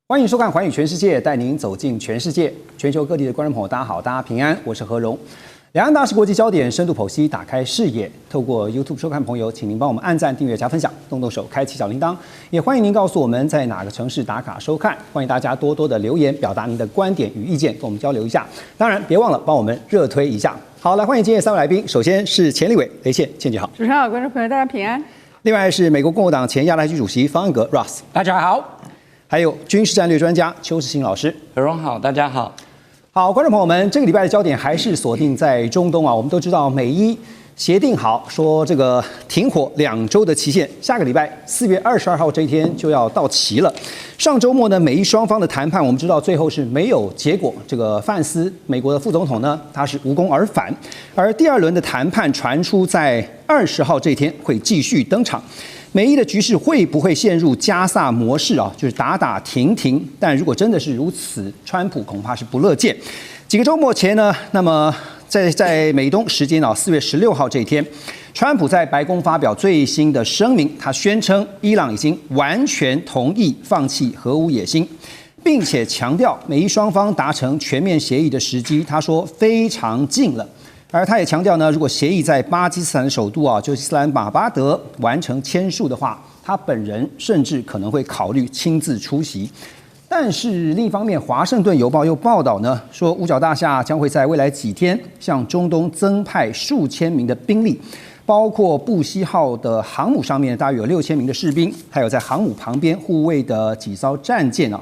欢迎收看《寰宇全世界》，带您走进全世界。全球各地的观众朋友，大家好，大家平安，我是何荣。两岸大事国际焦点深度剖析，打开视野。透过 YouTube 收看朋友，请您帮我们按赞、订阅、加分享，动动手开启小铃铛。也欢迎您告诉我们在哪个城市打卡收看。欢迎大家多多的留言，表达您的观点与意见，跟我们交流一下。当然，别忘了帮我们热推一下。好，来欢迎今天3位来宾。首先是前立委雷倩，倩姐好。主持人好，观众朋友大家平安。另外是美国共和党前亚太区主席方恩格 Ross， 大家好。还有军事战略专家邱世兴老师。何荣好，大家好。好，观众朋友们，这个礼拜的焦点还是锁定在中东啊。我们都知道，美伊协定好说这个停火2周的期限，下个礼拜4月22号这一天就要到期了。上周末呢，美伊双方的谈判，我们知道最后是没有结果。这个范斯，美国的副总统呢，他是无功而返。而第2轮的谈判传出在20号这一天会继续登场。美伊的局势会不会陷入加萨模式啊？就是打打停停。但如果真的是如此，川普恐怕是不乐见。几个周末前呢，那么在美东时间4月16号这一天，川普在白宫发表最新的声明，他宣称伊朗已经完全同意放弃核武野心，并且强调美伊双方达成全面协议的时机，他说非常近了。而他也强调呢，如果协议在巴基斯坦的首都就是伊斯兰马巴德完成签署的话，他本人甚至可能会考虑亲自出席。但是另一方面，《华盛顿邮报》又报道呢，说五角大厦将会在未来几天向中东增派数千名的兵力，包括布希号的航母上面大约有6000名的士兵，还有在航母旁边护卫的几艘战舰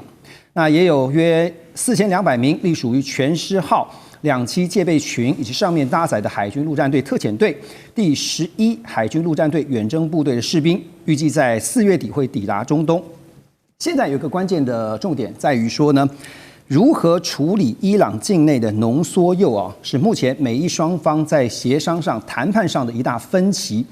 那也有约4200名隶属于全狮号2栖戒备群以及上面搭载的海军陆战队特遣队第11海军陆战队远征部队的士兵，预计在4月底会抵达中东。现在有一个关键的重点在于说呢，如何处理伊朗境内的浓缩铀是目前美伊双方在协商上、谈判上的一大分歧。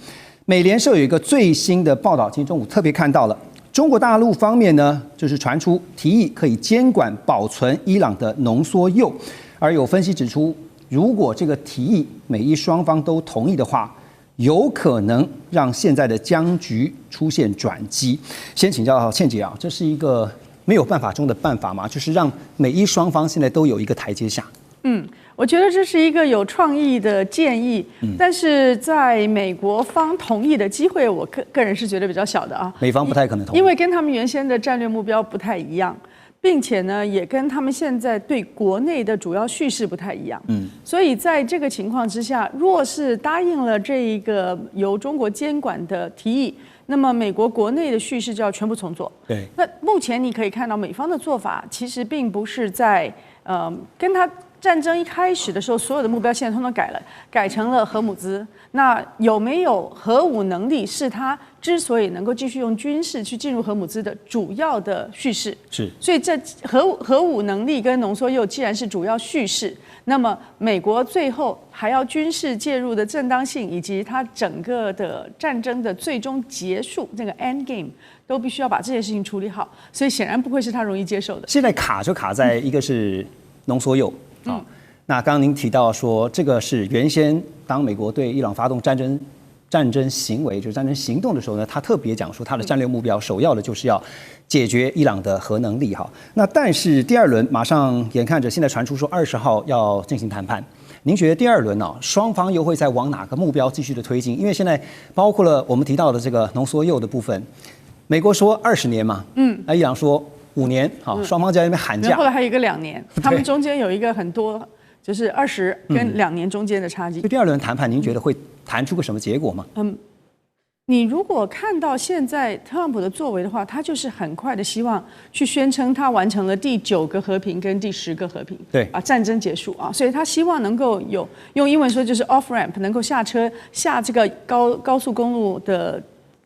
美联社有一个最新的报道，今天中午特别看到了。中国大陆方面呢，就是传出提议可以监管保存伊朗的浓缩铀，而有分析指出，如果这个提议美伊双方都同意的话，有可能让现在的僵局出现转机。先请教倩姐这是一个没有办法中的办法吗？就是让美伊双方现在都有一个台阶下。我觉得这是一个有创意的建议，但是在美国方同意的机会，我个人是觉得比较小的美方不太可能同意，因为跟他们原先的战略目标不太一样，并且呢，也跟他们现在对国内的主要叙事不太一样。所以在这个情况之下，若是答应了这一个由中国监管的提议，那么美国国内的叙事就要全部重做。对，那目前你可以看到美方的做法，其实并不是在跟他战争一开始的时候，所有的目标现在通通改了，改成了核武资。那有没有核武能力，是他之所以能够继续用军事去进入核武资的主要的叙事。是，所以这核武能力跟浓缩铀既然是主要叙事，那么美国最后还要军事介入的正当性，以及它整个的战争的最终结束，这个 end game 都必须要把这件事情处理好。所以显然不会是他容易接受的。现在卡就卡在一个是浓缩铀。那刚刚您提到说，这个是原先当美国对伊朗发动战争行为，就是战争行动的时候呢，他特别讲说，他的战略目标首要的就是要解决伊朗的核能力那但是第2轮马上眼看着现在传出说20号要进行谈判，您觉得第2轮双方又会再往哪个目标继续的推进？因为现在包括了我们提到的这个浓缩铀的部分，美国说20年嘛，那伊朗说5年，双方在那边喊价。后来还有一个2年，他们中间有一个很多，就是20跟2年中间的差距。就第2轮谈判，您觉得会谈出个什么结果吗？你如果看到现在特朗普的作为的话，他就是很快的希望去宣称他完成了第9个和平跟第10个和平，对，把战争结束所以他希望能够有用英文说就是 off ramp， 能够下车下这个高速公路的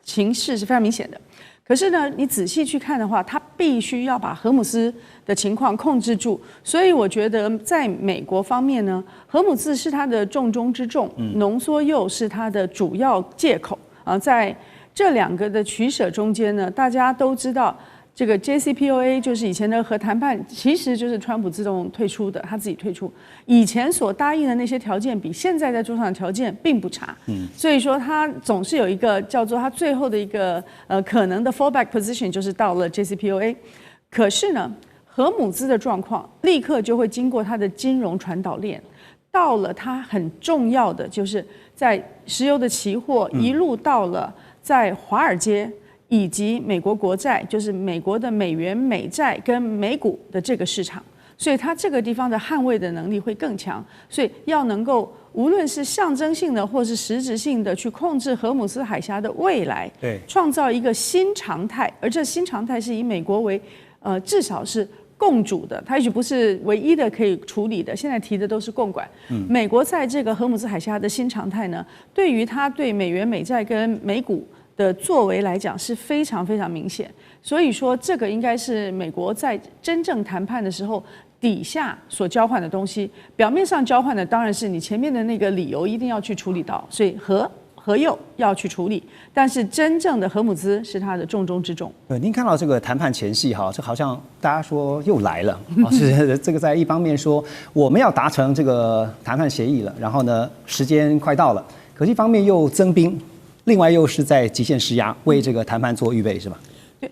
形势是非常明显的。可是呢，你仔细去看的话，他必须要把荷姆斯的情况控制住。所以我觉得，在美国方面呢，荷姆斯是他的重中之重，浓缩铀是他的主要借口在这2个的取舍中间呢，大家都知道，这个 JCPOA 就是以前的核谈判，其实就是川普自动退出的，他自己退出。以前所答应的那些条件，比现在在桌上的条件并不差。所以说他总是有一个叫做他最后的一个可能的 fallback position，就是到了 JCPOA。可是呢，荷姆兹的状况立刻就会经过它的金融传导链，到了它很重要的，就是在石油的期货一路到了在华尔街以及美国国债，就是美国的美元、美债跟美股的这个市场，所以它这个地方的捍卫的能力会更强，所以要能够无论是象征性的或是实质性的去控制荷姆斯海峡的未来，对，创造一个新常态，而这新常态是以美国为至少是共主的，它也许不是唯一的可以处理的。现在提的都是共管。美国在这个荷姆斯海峡的新常态呢，对于它对美元、美债跟美股的作为来讲是非常非常明显。所以说，这个应该是美国在真正谈判的时候底下所交换的东西。表面上交换的当然是你前面的那个理由一定要去处理到，所以核右要去处理，但是真正的荷姆兹是它的重中之重。您看到这个谈判前夕哈，这好像大家说又来了，是这个在一方面说我们要达成这个谈判协议了，然后呢时间快到了，可是一方面又增兵，另外又是在极限施压，为这个谈判做预备，是吧？对，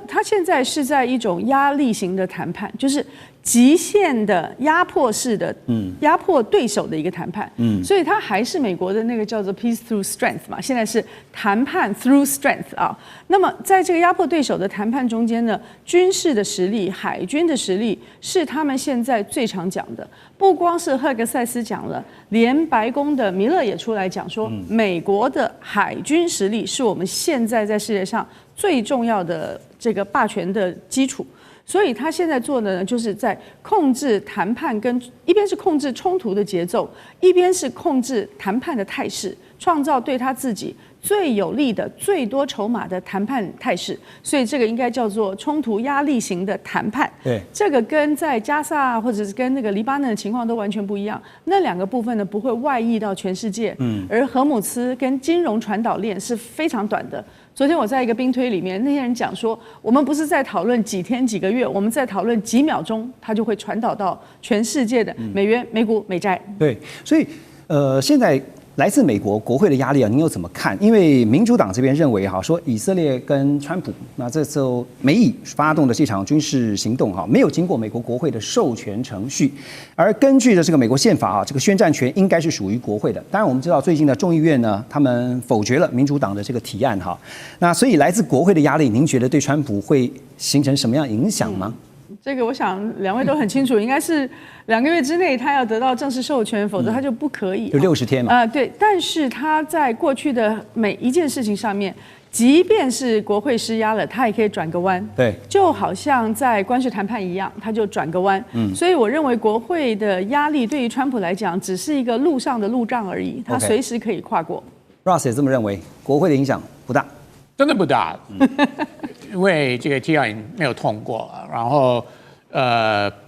他现在是在一种压力型的谈判，就是极限的压迫式的，压迫对手的一个谈判，所以它还是美国的那个叫做 peace through strength 嘛，现在是谈判 through strength 啊。那么在这个压迫对手的谈判中间呢，军事的实力、海军的实力是他们现在最常讲的。不光是赫格塞斯讲了，连白宫的米勒也出来讲说，美国的海军实力是我们现在在世界上最重要的这个霸权的基础。所以他现在做的呢，就是在控制谈判跟一边是控制冲突的节奏，一边是控制谈判的态势，创造对他自己最有利的、最多筹码的谈判态势。所以这个应该叫做冲突压力型的谈判。对，这个跟在加萨或者是跟那个黎巴嫩的情况都完全不一样。那两个部分呢，不会外溢到全世界。而荷姆兹跟金融传导链是非常短的。昨天我在一个兵推里面，那些人讲说，我们不是在讨论几天几个月，我们在讨论几秒钟，它就会传导到全世界的美元、美股、美债。对，所以现在来自美国国会的压力啊，您又怎么看？因为民主党这边认为哈，说以色列跟川普那这时候美以发动的这场军事行动哈，没有经过美国国会的授权程序，而根据的这个美国宪法啊，这个宣战权应该是属于国会的。当然我们知道最近的众议院呢，他们否决了民主党的这个提案哈，那所以来自国会的压力，您觉得对川普会形成什么样影响吗？这个我想两位都很清楚，应该是2个月之内他要得到正式授权，否则他就不可以。就60天嘛。对，但是他在过去的每一件事情上面，即便是国会施压了，他也可以转个弯。对，就好像在关税谈判一样，他就转个弯。所以我认为国会的压力对于川普来讲，只是一个路上的路障而已，他随时可以跨过。Ross 也这么认为，国会的影响不大。真的不大，因为这个提案没有通过，然后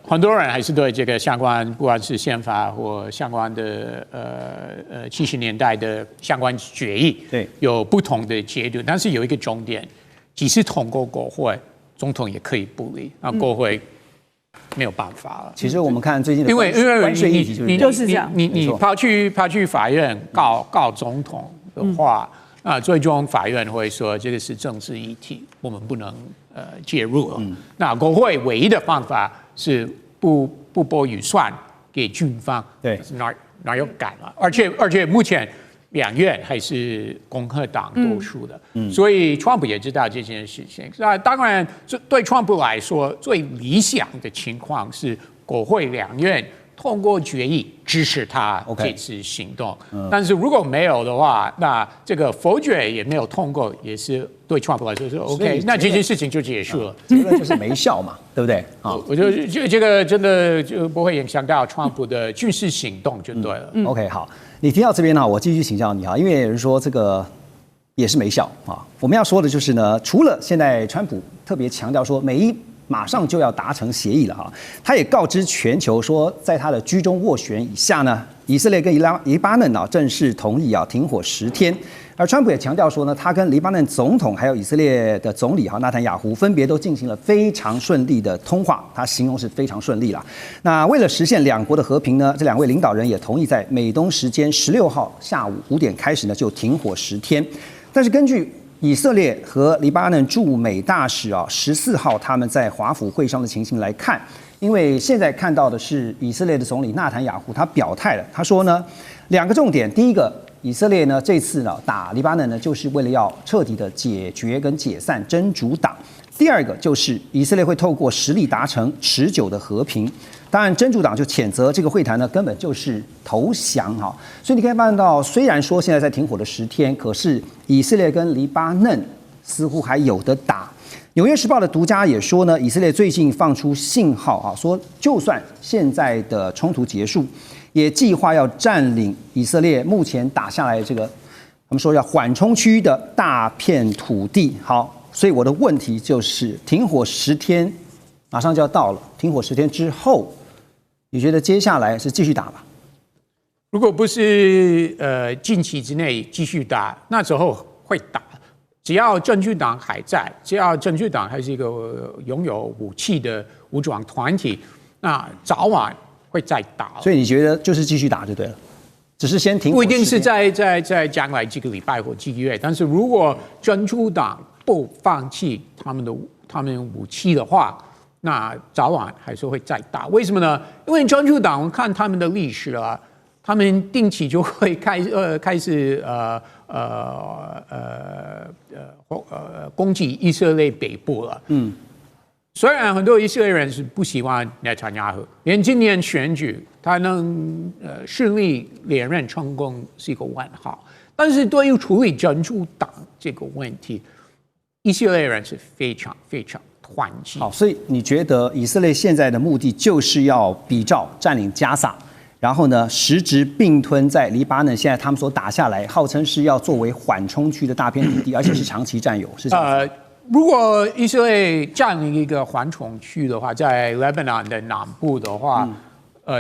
很多人还是对这个相关，不管是宪法或相关的70年代的相关决议，对，有不同的解读。但是有一个重点，即使通过国会，总统也可以不理，那国会没有办法了。其实我们看最近的因为关税议题就是这样，你跑去法院告总统的话。最终法院会说这个是政治议题，我们不能介入了。那国会唯一的方法是不拨预算给军方，对，哪有敢啊？而且目前2院还是共和党多数的，所以川普也知道这件事情。那当然，对川普来说，最理想的情况是国会2院通过决议支持他这次行动，但是如果没有的话，那这个否决也没有通过，也是对川普来说是 OK， 那这件事情就结束了。结论就是没效嘛，对不对？我觉得这个真的就不会影响到川普的军事行动就对了。OK， 好，你提到这边呢，我继续请教你哈，因为有人说这个也是没效啊。我们要说的就是呢，除了现在川普特别强调说美伊马上就要达成协议了哈，他也告知全球说，在他的居中斡旋以下呢，以色列跟黎巴嫩正式同意停火10天。而川普也强调说呢，他跟黎巴嫩总统还有以色列的总理纳坦雅胡分别都进行了非常顺利的通话，他形容是非常顺利啦。那为了实现两国的和平呢，这2位领导人也同意在美东时间16号下午5点开始呢就停火10天。但是根据以色列和黎巴嫩驻美大使14号他们在华府会商的情形来看，因为现在看到的是以色列的总理纳坦雅胡他表态了，他说呢2个重点，第一个，以色列呢这次呢打黎巴嫩呢就是为了要彻底的解决跟解散真主党。第二个就是以色列会透过实力达成持久的和平。当然，真主党就谴责这个会谈呢根本就是投降哈。所以你可以看到，虽然说现在在停火的10天，可是以色列跟黎巴嫩似乎还有得打。纽约时报的独家也说呢，以色列最近放出信号说就算现在的冲突结束，也计划要占领以色列目前打下来这个他们说要缓冲区的大片土地。好。所以我的问题就是，停火10天马上就要到了，停火10天之后，你觉得接下来是继续打吧？如果不是近期之内继续打，那时候会打。只要真主党还在，只要真主党还是一个拥有武器的武装团体，那早晚会再打。所以你觉得就是继续打就对了，只是先停火10天。不一定是在将来几个礼拜或几个月，但是如果真主党不放弃他们武器的话，那早晚还是会再打。为什么呢？因为真主党，我看他们的历史啊，他们定期就会开始攻击以色列北部了。虽然很多以色列人是不喜欢内塔尼亚胡，连今年选举他能顺利连任成功是一个问号，但是对于处理真主党这个问题，以色列人是非常非常团结。好，所以你觉得以色列现在的目的就是要比照占领加萨，然后呢实质并吞在黎巴嫩现在他们所打下来，号称是要作为缓冲区的大片土地，而且是长期占有，是这样子。如果以色列占领一个缓冲区的话，在 Lebanon 的南部的话，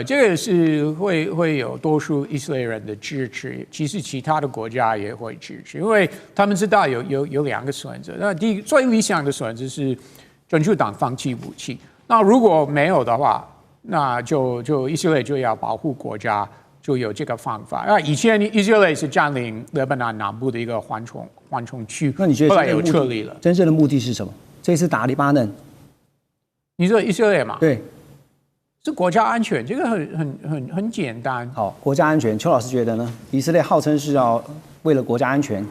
这个是会有多数以色列人的支持，其实其他的国家也会支持，因为他们知道有2个选择。那第一最理想的选择是真主党放弃武器，那如果没有的话，那就以色列就要保护国家，就有这个方法。那以前以色列是占领黎巴嫩南部的一个缓冲区，那你觉得后来有撤离了？真正的目的是什么？这次打黎巴嫩，你说以色列嘛？对。是国家安全，这个很简单。好，国家安全，邱老师觉得呢？以色列号称是要为了国家安全。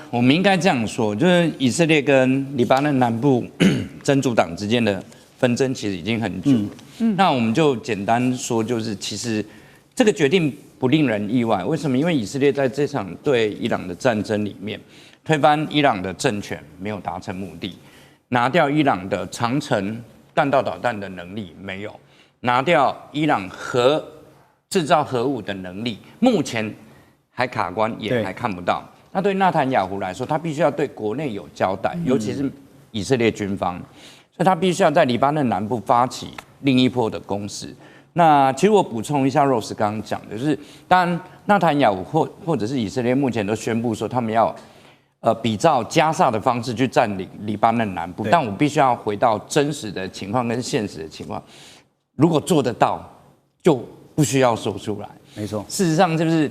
我们应该这样说，就是以色列跟黎巴嫩南部真主党之间的纷争其实已经很久了。那我们就简单说，就是其实这个决定不令人意外。为什么？因为以色列在这场对伊朗的战争里面，推翻伊朗的政权没有达成目的，拿掉伊朗的长程弹道导弹的能力没有，拿掉伊朗制造核武的能力，目前还卡关，也还看不到。那对纳坦雅胡来说，他必须要对国内有交代，尤其是以色列军方，所以他必须要在黎巴嫩南部发起另一波的攻势。那其实我补充一下 Rose 刚刚讲的，就是当然纳坦雅胡或者是以色列目前都宣布说他们要比照加萨的方式去占领黎巴嫩南部，但我必须要回到真实的情况跟现实的情况。如果做得到，就不需要说出来。没错，事实上就是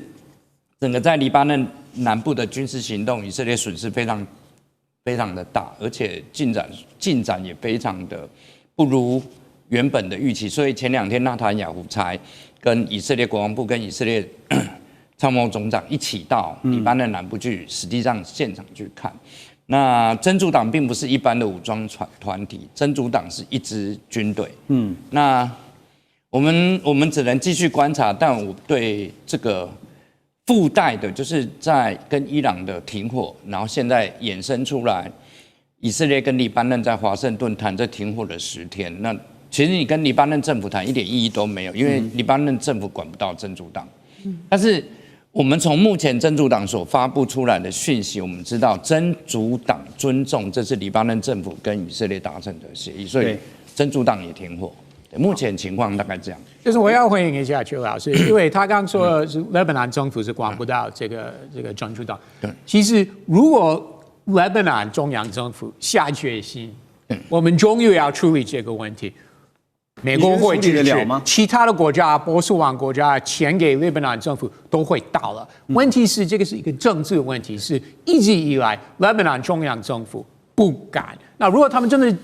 整个在黎巴嫩南部的军事行动，以色列损失非常非常的大，而且进展也非常的不如原本的预期。所以前2天纳坦雅胡才跟以色列国防部跟以色列参谋总长一起到黎巴嫩南部去，实际上现场去看。那真主党并不是一般的武装团体，真主党是一支军队。那我们只能继续观察，但我对这个附带的，就是在跟伊朗的停火，然后现在衍生出来，以色列跟黎巴嫩在华盛顿谈这停火的10天。那其实你跟黎巴嫩政府谈一点意义都没有，因为黎巴嫩政府管不到真主党。但是我们从目前真主党所发布出来的讯息，我们知道真主党尊重这是黎巴嫩政府跟以色列达成的协议，所以真主党也停火。目前情况大概这样。就是我要回应一下邱老师，因为他刚说是黎巴嫩政府是管不到这个真主党。其实如果黎巴嫩中央政府下决心，我们终于要处理这个问题，美国会支持你觉得处理得了吗？其他的国家，波斯湾国家钱给黎巴嫩政府都会到了。问题是这个是一个政治问题，是一直以来黎巴嫩中央政府不敢。那如果他们真的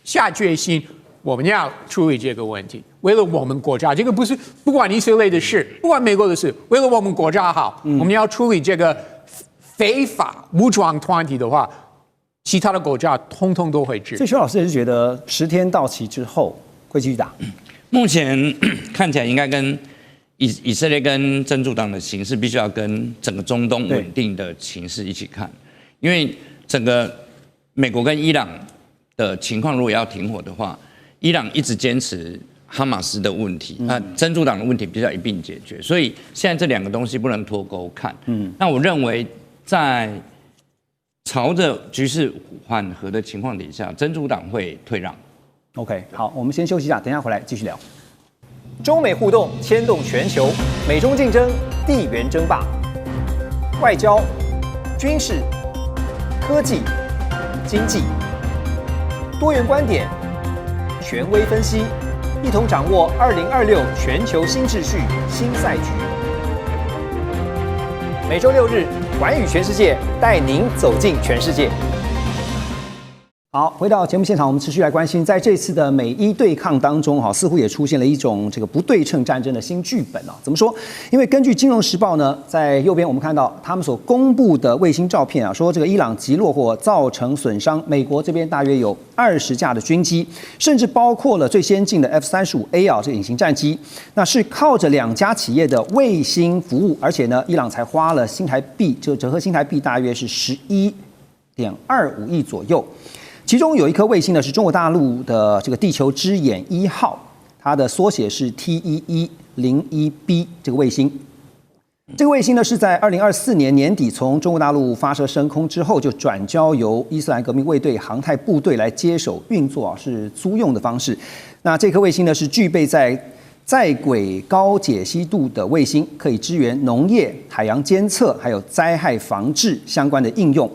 下决心，我们要处理这个问题，为了我们国家，这个不是不管以色列的事，不管美国的事，为了我们国家好，我们要处理这个非法武装团体的话，其他的国家通通都会支持。所以邱老师也是觉得10天到期之后会继续打。目前看起来应该跟以色列跟真主党的形势，必须要跟整个中东稳定的形势一起看，因为整个美国跟伊朗的情况，如果要停火的话，伊朗一直坚持哈马斯的问题，那真主党的问题必须要一并解决，所以现在这两个东西不能脱钩看。那我认为在朝着局势缓和的情况底下，真主党会退让。OK， 好，我们先休息一下，等一下回来继续聊。中美互动牵动全球，美中竞争，地缘争霸，外交、军事、科技、经济，多元观点，权威分析，一同掌握2026全球新秩序、新赛局。每周6日，寰宇全世界带您走进全世界。好，回到节目现场，我们持续来关心，在这次的美伊对抗当中，似乎也出现了一种这个不对称战争的新剧本啊。怎么说？因为根据《金融时报》呢，在右边我们看到他们所公布的卫星照片啊，说这个伊朗击落或造成损伤美国这边大约有20架的军机，甚至包括了最先进的 F-35A 啊，这个隐形战机，那是靠着2家企业的卫星服务，而且呢，伊朗才花了新台币，就折合新台币大约是11.25亿左右。其中有一颗卫星呢，是中国大陆的这个地球之眼1号，它的缩写是 T1101B 这个卫星。这个卫星呢是在2024年年底从中国大陆发射升空之后，就转交由伊斯兰革命卫队航太部队来接手运作啊，是租用的方式。那这颗卫星呢是具备在轨高解析度的卫星，可以支援农业、海洋监测还有灾害防治相关的应用。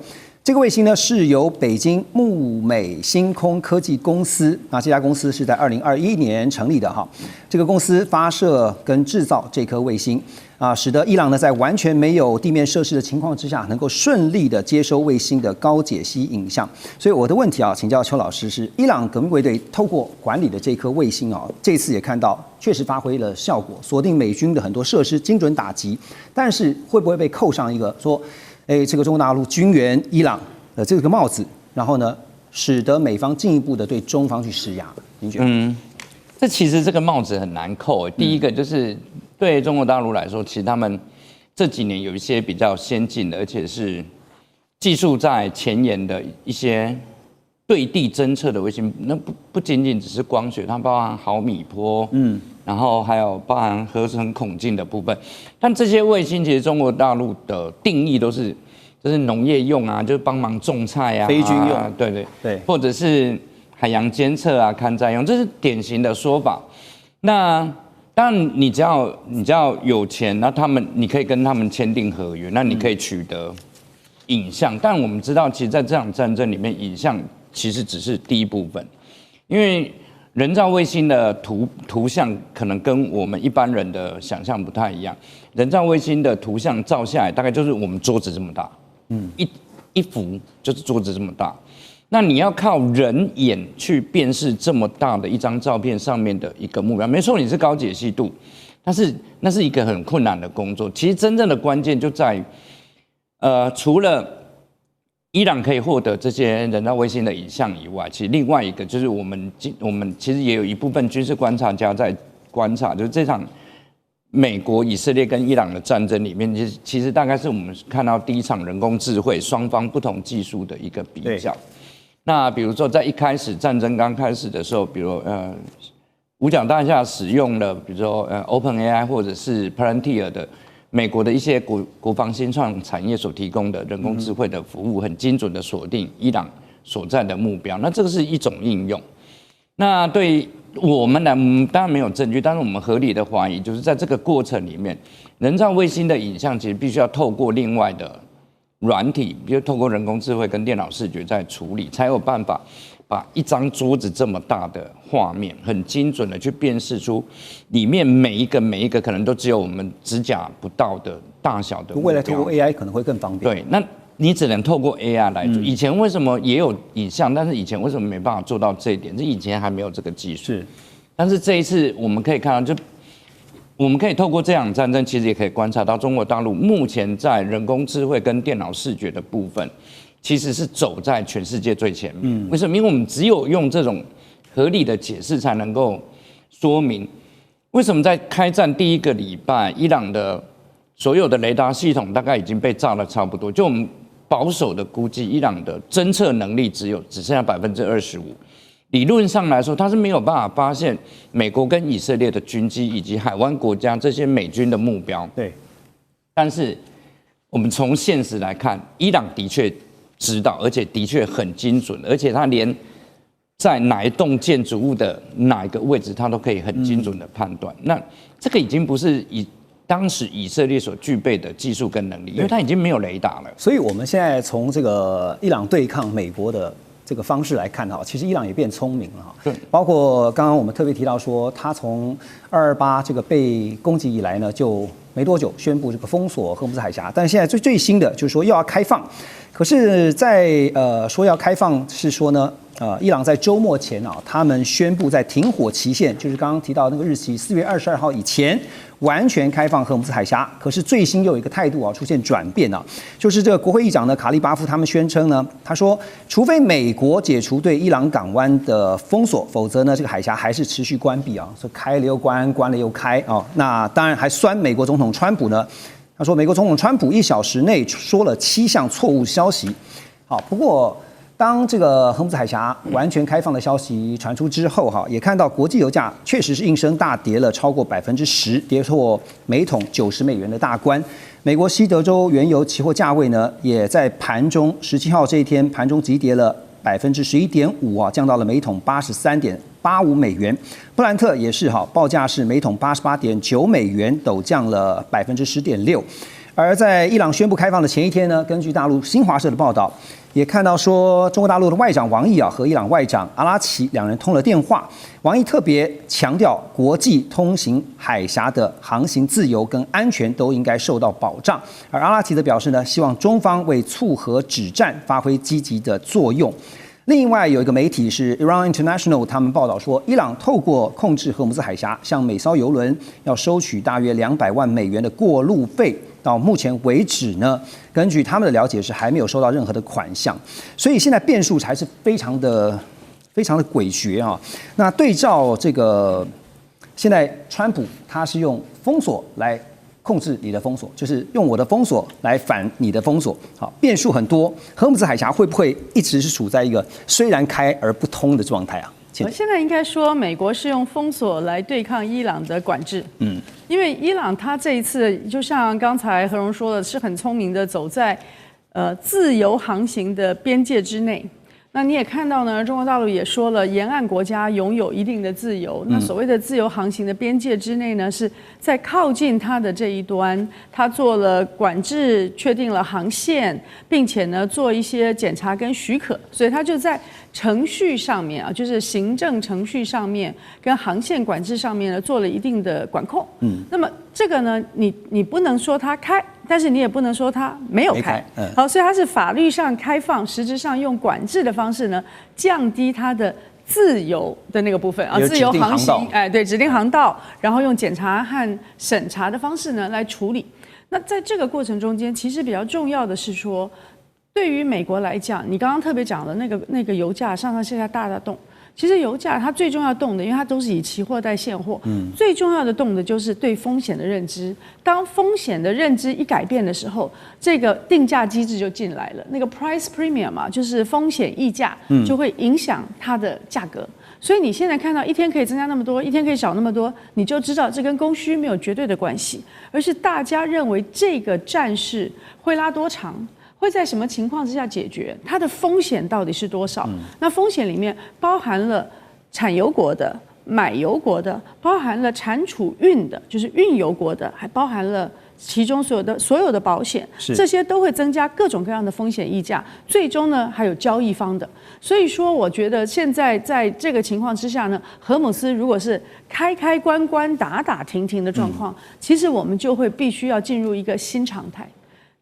这个卫星呢是由北京木美星空科技公司，那这家公司是在2021年成立的哈。这个公司发射跟制造这颗卫星啊，使得伊朗呢在完全没有地面设施的情况之下，能够顺利的接收卫星的高解析影像。所以我的问题啊，请教邱老师是：伊朗革命卫队透过管理的这颗卫星啊，这次也看到确实发挥了效果，锁定美军的很多设施，精准打击。但是会不会被扣上一个说？这个中国大陆军援伊朗的这个帽子，然后呢，使得美方进一步的对中方去施压，您觉得？这其实这个帽子很难扣。第一个就是对中国大陆来说，其实他们这几年有一些比较先进的，而且是技术在前沿的一些对地侦测的卫星，那不仅仅只是光学，它包含毫米波，然后还有包含合成孔径的部分。但这些卫星其实中国大陆的定义都是就是农业用啊，就是帮忙种菜啊，非军用，对，或者是海洋监测啊、勘察用，这是典型的说法。那当然你只要有钱，那你可以跟他们签订合约，那你可以取得影像。但我们知道，其实在这场战争里面，影像其实只是第一部分，因为人造卫星的图像可能跟我们一般人的想象不太一样。人造卫星的图像照下来，大概就是我们桌子这么大，一幅就是桌子这么大。那你要靠人眼去辨识这么大的一张照片上面的一个目标，没错，你是高解析度，但是那是一个很困难的工作。其实真正的关键就在于，除了伊朗可以获得这些人造卫星的影像以外，其实另外一个就是我们其实也有一部分军事观察家在观察，就是这场美国、以色列跟伊朗的战争里面，其实大概是我们看到第一场人工智慧双方不同技术的一个比较。那比如说在一开始战争刚开始的时候，比如五角大厦使用了，比如说OpenAI 或者是 Palantir 的。美国的一些国防新创产业所提供的人工智慧的服务，很精准的锁定伊朗所在的目标。那这个是一种应用。那对我们来，当然没有证据，但是我们合理的怀疑，就是在这个过程里面，人造卫星的影像其实必须要透过另外的软体，比如透过人工智慧跟电脑视觉在处理，才有办法把一张桌子这么大的画面，很精准的去辨识出里面每一个可能都只有我们指甲不到的大小的目标。未来透过 AI 可能会更方便。对，那你只能透过 AI 来做。以前为什么也有影像，但是以前为什么没办法做到这一点？是以前还没有这个技术。是，但是这一次我们可以看到，就我们可以透过这场战争，其实也可以观察到中国大陆目前在人工智慧跟电脑视觉的部分，其实是走在全世界最前面。为什么？因为我们只有用这种合理的解释，才能够说明为什么在开战第1个礼拜，伊朗的所有的雷达系统大概已经被炸得差不多。就我们保守的估计，伊朗的侦测能力只剩下25%。理论上来说，它是没有办法发现美国跟以色列的军机以及海湾国家这些美军的目标。对，但是我们从现实来看，伊朗的确知道，而且的确很精准，而且它连在哪一栋建筑物的哪一个位置，它都可以很精准的判断。那这个已经不是当时以色列所具备的技术跟能力，因为它已经没有雷达了。所以我们现在从这个伊朗对抗美国的这个方式来看哈，其实伊朗也变聪明了哈。对，包括刚刚我们特别提到说，他从228这个被攻击以来呢，就没多久宣布这个封锁荷姆斯海峡，但是现在最新的就是说又要开放，可是在说要开放是说呢，伊朗在周末前啊，他们宣布在停火期限，就是刚刚提到那个日期4月22号以前完全开放荷姆斯海峡。可是最新又有一个态度啊出现转变啊，就是这个国会议长呢卡利巴夫他们宣称呢，他说除非美国解除对伊朗港湾的封锁，否则呢这个海峡还是持续关闭啊，说开了又关，关了又开啊。那当然还酸美国总统川普呢，他说美国总统川普1小时内说了7项错误消息。好，不过当这个荷姆斯海峡完全开放的消息传出之后，哈，也看到国际油价确实是应声大跌了超过10%，跌破每桶90美元的大关。美国西德州原油期货价位呢，也在盘中17号这一天盘中急跌了11.5%啊，降到了每桶83.85美元。布兰特也是哈，报价是每桶88.9美元，陡降了10.6%。而在伊朗宣布开放的前一天呢，根据大陆新华社的报道，也看到说，中国大陆的外长王毅啊和伊朗外长阿拉奇两人通了电话。王毅特别强调，国际通行海峡的航行自由跟安全都应该受到保障。而阿拉奇则表示呢，希望中方为促和止战发挥积极的作用。另外有一个媒体是 Iran International， 他们报道说，伊朗透过控制荷姆斯海峡，向每艘油轮要收取大约200万美元的过路费。到目前为止呢，根据他们的了解是还没有收到任何的款项，所以现在变数还是非常的诡谲啊。那对照这个，现在川普他是用封锁来控制你的封锁，就是用我的封锁来反你的封锁。好，变数很多，荷姆斯海峡会不会一直是处在一个虽然开而不通的状态啊？现在应该说，美国是用封锁来对抗伊朗的管制。因为伊朗它这一次就像刚才何荣说的，是很聪明的走在自由航行的边界之内。那你也看到呢，中国大陆也说了，沿岸国家拥有一定的自由。那所谓的自由航行的边界之内呢，是在靠近它的这一端，它做了管制，确定了航线，并且呢做一些检查跟许可，所以它就在程序上面啊，就是行政程序上面跟航线管制上面呢做了一定的管控。那么这个呢，你不能说它开，但是你也不能说它没有开。好，所以它是法律上开放，实质上用管制的方式呢，降低它的自由的那个部分啊，自由航行，对，指定航道，然后用检查和审查的方式呢来处理。那在这个过程中间，其实比较重要的是说，对于美国来讲，你刚刚特别讲的那个油价上上下下大动，其实油价它最重要动的，因为它都是以期货带现货，最重要的动的就是对风险的认知。当风险的认知一改变的时候，这个定价机制就进来了，那个 price premium 嘛，就是风险溢价，就会影响它的价格。所以你现在看到一天可以增加那么多，一天可以少那么多，你就知道这跟供需没有绝对的关系，而是大家认为这个战事会拉多长。会在什么情况之下解决？它的风险到底是多少？那风险里面包含了产油国的、买油国的，包含了产储运的，就是运油国的，还包含了其中所有的保险，这些都会增加各种各样的风险溢价，最终呢还有交易方的。所以说，我觉得现在在这个情况之下呢，荷姆斯如果是开开关关、打打停停的状况，其实我们就会必须要进入一个新常态。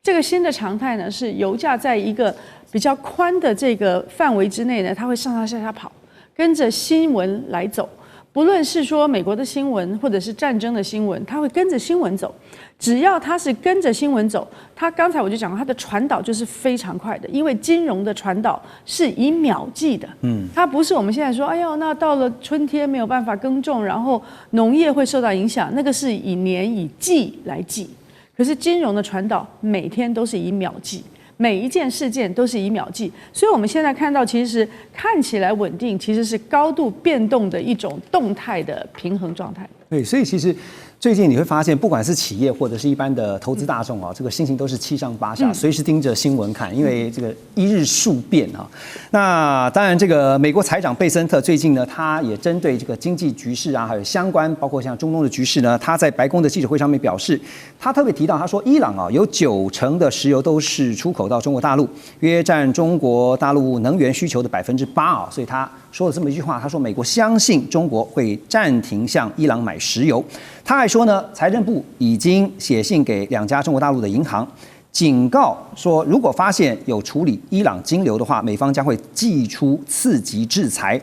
这个新的常态呢，是油价在一个比较宽的这个范围之内呢，它会上上下下跑，跟着新闻来走。不论是说美国的新闻，或者是战争的新闻，它会跟着新闻走。只要它是跟着新闻走，它刚才我就讲了，它的传导就是非常快的，因为金融的传导是以秒计的。它不是我们现在说，哎呦，那到了春天没有办法耕种，然后农业会受到影响，那个是以年以季来计。可是金融的传导每天都是以秒计。每一件事件都是以秒计，所以我们现在看到，其实看起来稳定，其实是高度变动的一种动态的平衡状态。对，所以其实最近你会发现，不管是企业或者是一般的投资大众啊，这个心情都是七上八下，随时盯着新闻看，因为这个一日数变啊。那当然，这个美国财长贝森特最近呢，他也针对这个经济局势啊，还有相关包括像中东的局势呢，他在白宫的记者会上面表示，他特别提到，他说伊朗啊有90%的石油都是出口到中国大陆，约占中国大陆能源需求的8%啊，所以他说了这么一句话，他说美国相信中国会暂停向伊朗买石油。他还说呢，财政部已经写信给2家中国大陆的银行，警告说，如果发现有处理伊朗金流的话，美方将会祭出次级制裁。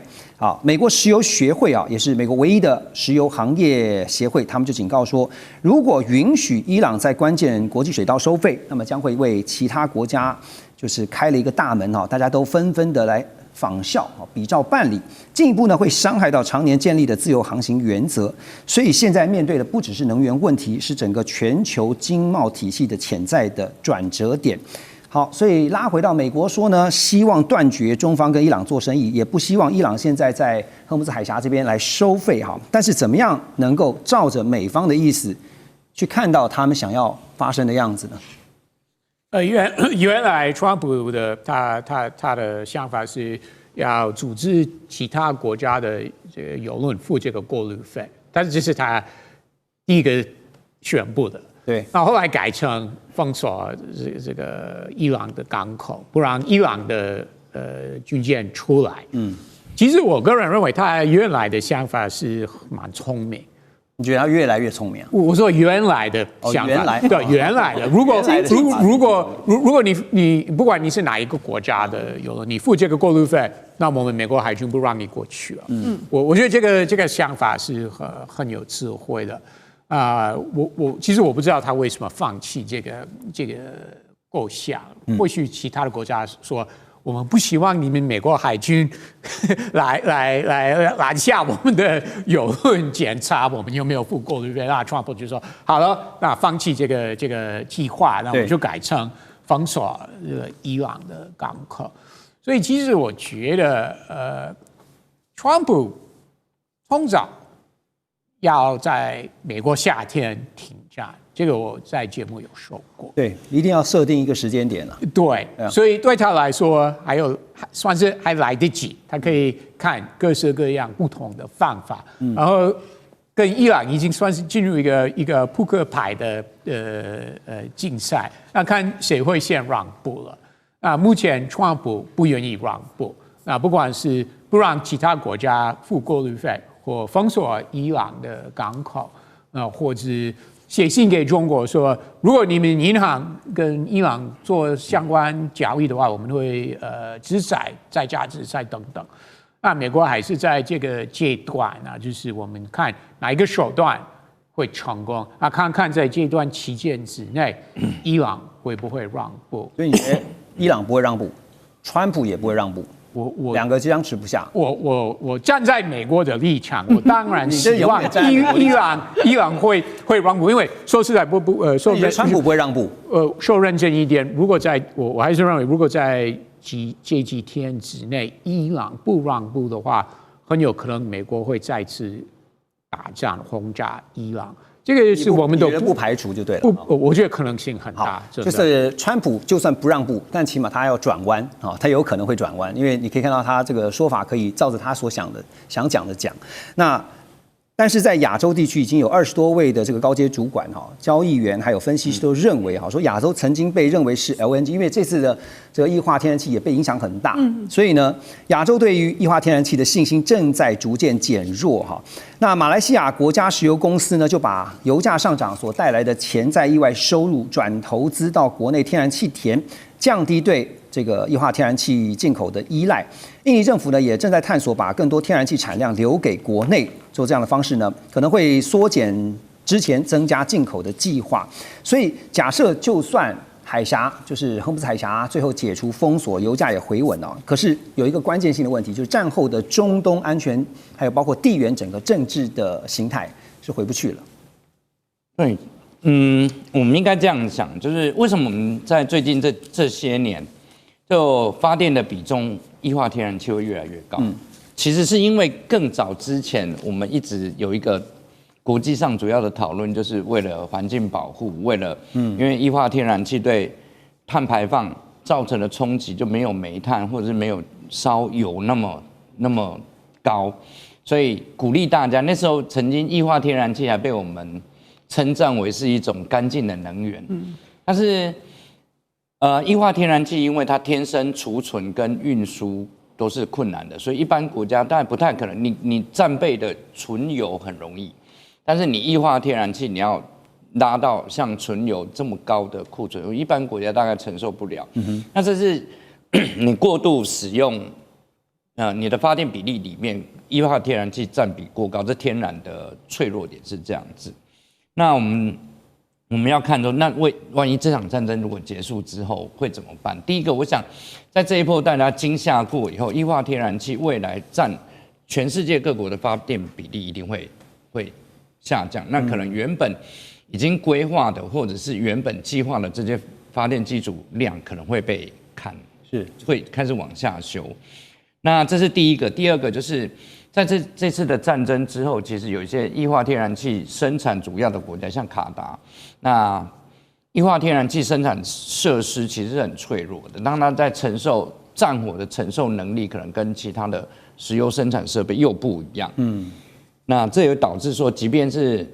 美国石油学会啊，也是美国唯一的石油行业协会，他们就警告说，如果允许伊朗在关键国际水道收费，那么将会为其他国家就是开了一个大门大家都纷纷的来仿效比照办理，进一步呢会伤害到常年建立的自由航行原则。所以现在面对的不只是能源问题，是整个全球经贸体系的潜在的转折点。好，所以拉回到美国说呢，希望断绝中方跟伊朗做生意，也不希望伊朗现在在荷姆斯海峡这边来收费哈。但是怎么样能够照着美方的意思去看到他们想要发生的样子呢？原来川普的他的想法是要组织其他国家的这个邮轮付这个过路费，但是这是他第一个宣布的。对，那后来改成封锁这个伊朗的港口，不让伊朗的军舰出来。其实我个人认为他原来的想法是蛮聪明。你觉得他越来越聪明？我说原来的想法，对，原来的。如果你不管你是哪一个国家的邮轮，你付这个过路费，那我们美国海军不让你过去了。我觉得这个想法是很有智慧的。其实我不知道他为什么放弃这个构想。或许其他的国家说，我们不希望你们美国海军来拦下我们的邮轮检查我们有没有付过路费。那川普就说好了，那放弃这个计划，那我们就改成封锁伊朗的港口。所以其实我觉得川普通常要在美国夏天停战，这个我在节目有说过。对，一定要设定一个时间点了。对，所以对他来说算是还来得及，他可以看各式各样不同的方法，然后跟伊朗已经算是进入一个扑克牌的竞赛，那看谁会先让步了。那目前川普不愿意让步，那不管是不让其他国家付过路费，或封锁伊朗的港口，或者写信给中国说，如果你们银行跟伊朗做相关交易的话，我们会制裁、再加制裁等等。那美国还是在这个阶段就是我们看哪一个手段会成功看看在这段期间之内，伊朗会不会让步？所以你觉得伊朗不会让步，川普也不会让步？我两个僵持不下。我站在美国的立场，我当然希望伊朗会让步，因为说实在川普不会让步。说认真一点，如果我还是认为，如果在这几天之内，伊朗不让步的话，很有可能美国会再次打仗轰炸伊朗。这个是我们都不排除就对了。我觉得可能性很大。就是川普就算不让步，但起码他要转弯他有可能会转弯，因为你可以看到他这个说法可以照着他所想讲的讲。那但是在亚洲地区已经有20多位的这个高阶主管交易员还有分析师都认为说亚洲曾经被认为是 LNG， 因为这次的这个液化天然气也被影响很大，所以呢，亚洲对于液化天然气的信心正在逐渐减弱那马来西亚国家石油公司呢，就把油价上涨所带来的潜在意外收入转投资到国内天然气田，降低对这个液化天然气进口的依赖。印尼政府呢也正在探索把更多天然气产量留给国内，做这样的方式呢，可能会缩减之前增加进口的计划。所以假设就算海峡就是亨布斯海峡最后解除封锁，油价也回稳可是有一个关键性的问题，就是战后的中东安全还有包括地缘整个政治的形态是回不去了。对，我们应该这样想，就是为什么我们在最近这些年，就发电的比重液化天然气会越来越高？其实是因为更早之前，我们一直有一个国际上主要的讨论，就是为了环境保护，为了因为液化天然气对碳排放造成的冲击就没有煤炭或者是没有烧油那么高，所以鼓励大家。那时候曾经液化天然气还被我们称赞为是一种干净的能源，但是液化天然气因为它天生储存跟运输都是困难的，所以一般国家当然不太可能。你战备的纯油很容易，但是你液化天然气你要拉到像纯油这么高的库存，一般国家大概承受不了。那这是你过度使用，你的发电比例里面液化天然气占比过高，这天然的脆弱点是这样子。那我们要看说，那万一这场战争如果结束之后会怎么办？第一个，我想在这一波大家惊吓过以后，液化天然气未来占全世界各国的发电比例一定会下降。那可能原本已经规划的或者是原本计划的这些发电机组量可能会被会开始往下修。那这是第一个。第二个就是在这次的战争之后，其实有一些液化天然气生产主要的国家，像卡达，那液化天然气生产设施其实是很脆弱的，当它在承受战火的承受能力，可能跟其他的石油生产设备又不一样。那这也导致说，即便是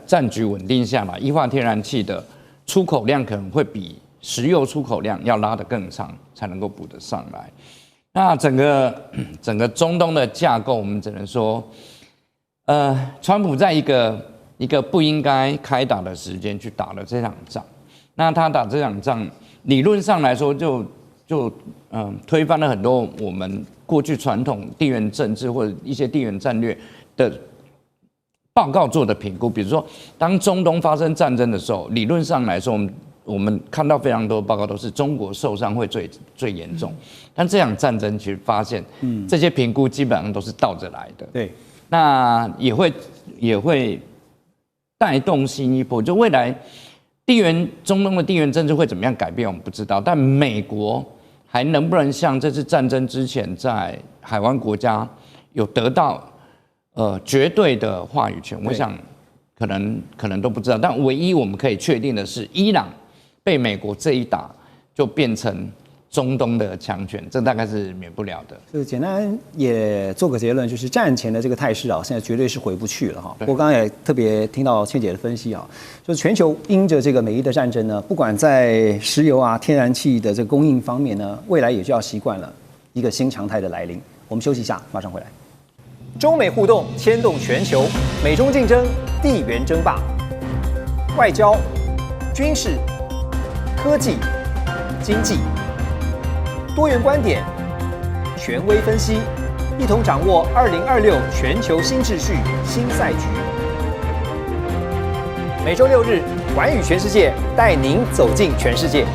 战局稳定下来，液化天然气的出口量可能会比石油出口量要拉得更长，才能够补得上来。那整个中东的架构，我们只能说，川普在一个不应该开打的时间去打了这场仗。那他打这场仗，理论上来说就推翻了很多我们过去传统地缘政治或者一些地缘战略的报告做的评估。比如说，当中东发生战争的时候，理论上来说，我们看到非常多的报告都是中国受伤会最严重，但这场战争其实发现，这些评估基本上都是倒着来的。对，那也会带动新一波，就未来中东的地缘政治会怎么样改变，我们不知道。但美国还能不能像这次战争之前在海湾国家有得到绝对的话语权，我想可能都不知道。但唯一我们可以确定的是，伊朗被美国这一打，就变成中东的强权，这大概是免不了的。就简单也做个结论，就是战前的这个态势现在绝对是回不去了我刚刚也特别听到倩姐的分析就是全球因着这个美伊的战争呢，不管在石油天然气的这个供应方面呢，未来也就要习惯了一个新常态的来临。我们休息一下，马上回来。中美互动牵动全球，美中竞争，地缘争霸，外交、军事、科技、经济，多元观点，权威分析，一同掌握2026全球新秩序、新赛局。每周6日，寰宇全世界带您走进全世界。